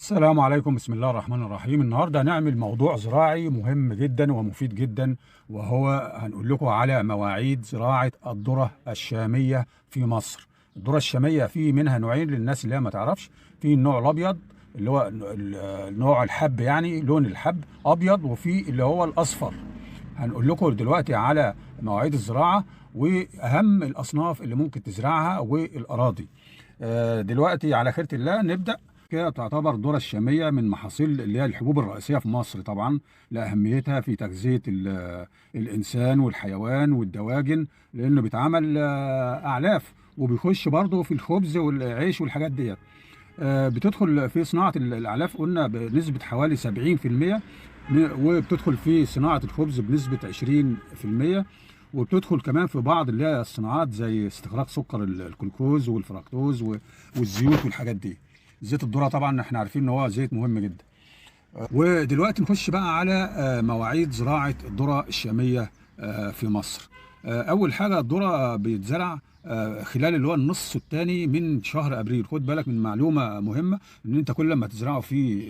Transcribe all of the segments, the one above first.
السلام عليكم، بسم الله الرحمن الرحيم. النهارده هنعمل موضوع زراعي مهم جدا ومفيد جدا، وهو هنقول لكم على مواعيد زراعة الذرة الشامية في مصر. الذرة الشامية في منها نوعين للناس اللي هي ما تعرفش. في النوع الابيض اللي هو نوع الحب، يعني لون الحب ابيض، وفي اللي هو الاصفر. هنقول لكم دلوقتي على مواعيد الزراعة واهم الاصناف اللي ممكن تزرعها والاراضي. دلوقتي على خيرة الله نبدأ. كده تعتبر الذرة الشامية من محاصيل اللي هي الحبوب الرئيسية في مصر، طبعا لأهميتها في تغذية الإنسان والحيوان والدواجن، لأنه بيتعمل أعلاف، وبيخش برضه في الخبز والعيش والحاجات ديت. بتدخل في صناعة الأعلاف قلنا بنسبة حوالي 70%، وبتدخل في صناعة الخبز بنسبة 20%، وبتدخل كمان في بعض اللي هي الصناعات زي استخراج سكر الجلوكوز والفركتوز والزيوت والحاجات دي. زيت الذرة طبعا احنا عارفين ان هو زيت مهم جدا. ودلوقتي نخش بقى على مواعيد زراعة الذرة الشامية في مصر. اول حاجة الذرة بيتزرع خلال اللي هو النص الثاني من شهر ابريل. خد بالك من معلومة مهمة، ان انت كل ما تزرعه في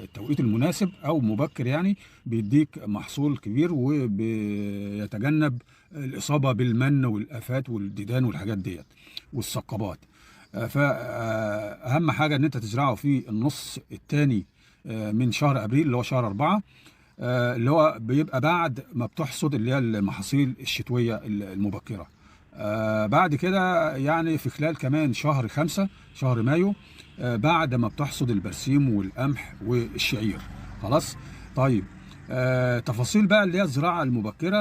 التوقيت المناسب او مبكر يعني بيديك محصول كبير، وبيتجنب الاصابة بالمن والافات والديدان والحاجات ديت والثقبات. فأهم حاجة إن أنت تزرعه في النص الثاني من شهر أبريل، اللي هو شهر 4، اللي هو بيبقى بعد ما بتحصد اللي هي المحاصيل الشتوية المبكرة. بعد كده يعني في خلال كمان شهر 5، شهر مايو، بعد ما بتحصد البرسيم والقمح والشعير. خلاص. طيب، تفاصيل بقى اللي هي الزراعه المبكره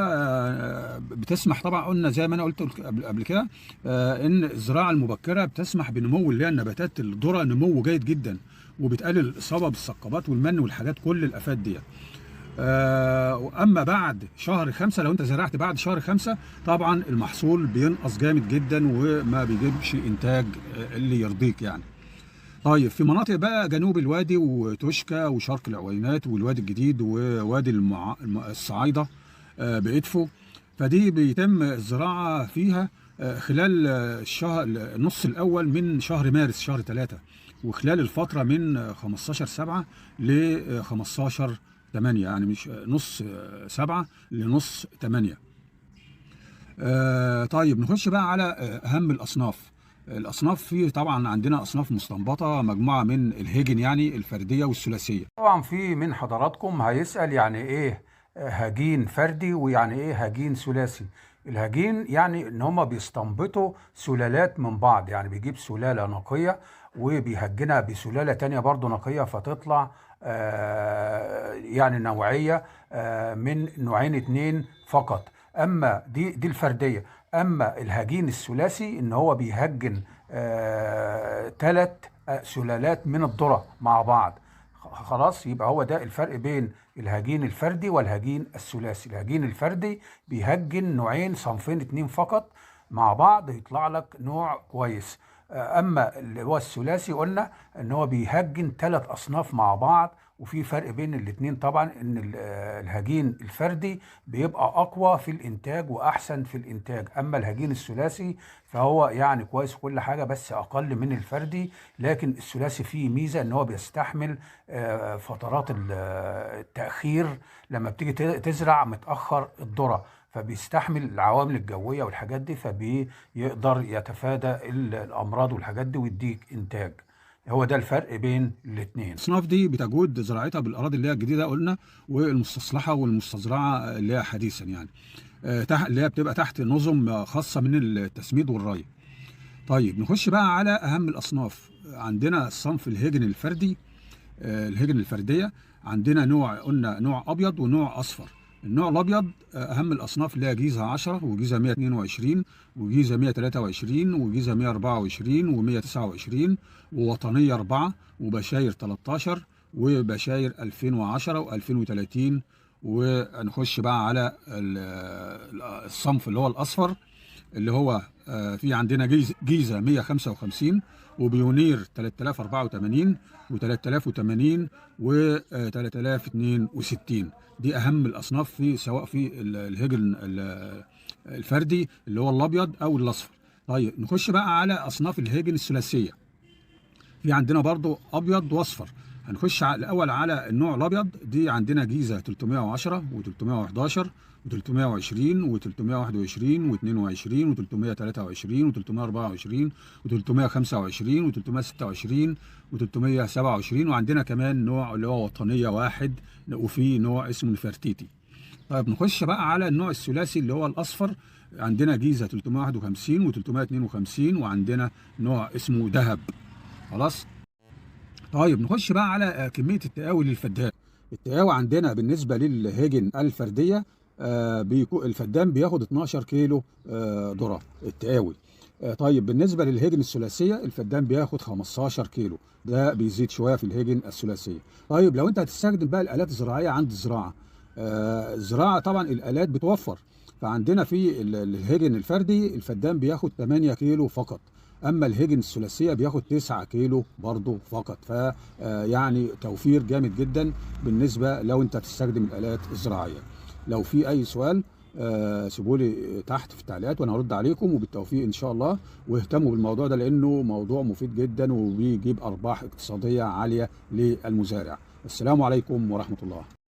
بتسمح، طبعا قلنا زي ما انا قلت قبل كده، ان الزراعه المبكره بتسمح بنمو اللي هي النباتات الذره، نمو جيد جدا، وبتقلل الاصابه بالثقبات والمن والحاجات كل الافات دي. اما بعد شهر 5، لو انت زرعت بعد شهر 5 طبعا المحصول بينقص جامد جدا وما بيجيبش انتاج اللي يرضيك يعني. طيب، في مناطق بقى جنوب الوادي وتوشكا وشرق العوينات والوادي الجديد ووادي الصعايدة بإدفو، فدي بيتم الزراعة فيها خلال الشهر النص الأول من شهر مارس، شهر 3، وخلال الفترة من 15/7 ل 15/8، يعني مش نص 7 لنص 8. طيب، نخش بقى على أهم الأصناف فيه. طبعا عندنا أصناف مستنبطة، مجموعة من الهيجن يعني الفردية والثلاثية. طبعا في من حضراتكم هيسأل يعني إيه هجين فردي ويعني إيه هجين ثلاثي. الهجين يعني إن هما بيستنبطوا سلالات من بعض، يعني بيجيب سلالة نقية وبيهجنها بسلالة تانية برضو نقية، فتطلع يعني نوعية من نوعين اتنين فقط. اما دي الفرديه. اما الهجين الثلاثي ان هو بيهجن 3 سلالات من الذره مع بعض. خلاص، يبقى هو ده الفرق بين الهجين الفردي والهجين الثلاثي. الهجين الفردي بيهجن نوعين، صنفين اتنين فقط مع بعض، يطلع لك نوع كويس. اما اللي هو الثلاثي قلنا ان هو بيهجن 3 اصناف مع بعض، وفي فرق بين الاتنين طبعا، ان الهجين الفردي بيبقى اقوى في الانتاج واحسن في الانتاج. اما الهجين الثلاثي فهو يعني كويس كل حاجه، بس اقل من الفردي. لكن الثلاثي فيه ميزه ان هو بيستحمل فترات التاخير، لما بتيجي تزرع متاخر الذره فبيستحمل العوامل الجويه والحاجات دي، فبيقدر يتفادى الامراض والحاجات دي ويديك انتاج. هو ده الفرق بين الاثنين. الاصناف دي بتجود زراعتها بالاراضي اللي هي الجديده قلنا، والمستصلحه والمستزرعه اللي هي حديثا يعني، اللي هي بتبقى تحت نظم خاصه من التسميد والري. طيب، نخش بقى على اهم الاصناف. عندنا الصنف الهجن الفردي، الهجن الفرديه. عندنا قلنا نوع ابيض ونوع اصفر. النوع الابيض اهم الاصناف اللي هي جيزه 10 وجيزه 122 وجيزه 123 وجيزه 124 و129 ووطنيه 4 وبشاير 13 وبشاير 2010 و2030. ونخش بقى على الصنف اللي هو الاصفر، اللي هو في عندنا جيزه 155 وبيونير 3084 و3080 و3062. دي اهم الاصناف في سواء في الهجن الفردي اللي هو الابيض او الاصفر. طيب، نخش بقى على اصناف الهجن الثلاثيه. في عندنا برضو ابيض واصفر. هنخش الاول على النوع الابيض. دي عندنا جيزه 310 و311 و320 و321 و22 و323 و324 و325 و326 و327. وعندنا كمان نوع اللي هو وطنيه واحد، وفي نوع اسمه نفرتيتي. طيب نخش بقى على النوع الثلاثي اللي هو الاصفر. عندنا جيزه 351 و352 وعندنا نوع اسمه ذهب. خلاص. طيب نخش بقى على كميه التقاوي للفدان. التقاوي عندنا بالنسبه للهجن الفرديه الفدان بياخد 12 كيلو ذره التقاوي. طيب بالنسبه للهجن الثلاثيه الفدان بياخد 15 كيلو، ده بيزيد شويه في الهجن الثلاثيه. طيب لو انت هتستخدم بقى الالات الزراعيه عند الزراعه، الزراعه طبعا الالات بتوفر. فعندنا في الهجن الفردي الفدان بياخد 8 كيلو فقط، اما الهجن الثلاثيه بياخد 9 كيلو برضه فقط. ف يعني توفير جامد جدا بالنسبه لو انت بتستخدم الالات الزراعيه. لو في اي سؤال سيبوا لي تحت في التعليقات وانا هرد عليكم، وبالتوفيق ان شاء الله. واهتموا بالموضوع ده لانه موضوع مفيد جدا وبيجيب ارباح اقتصاديه عاليه للمزارع. السلام عليكم ورحمه الله.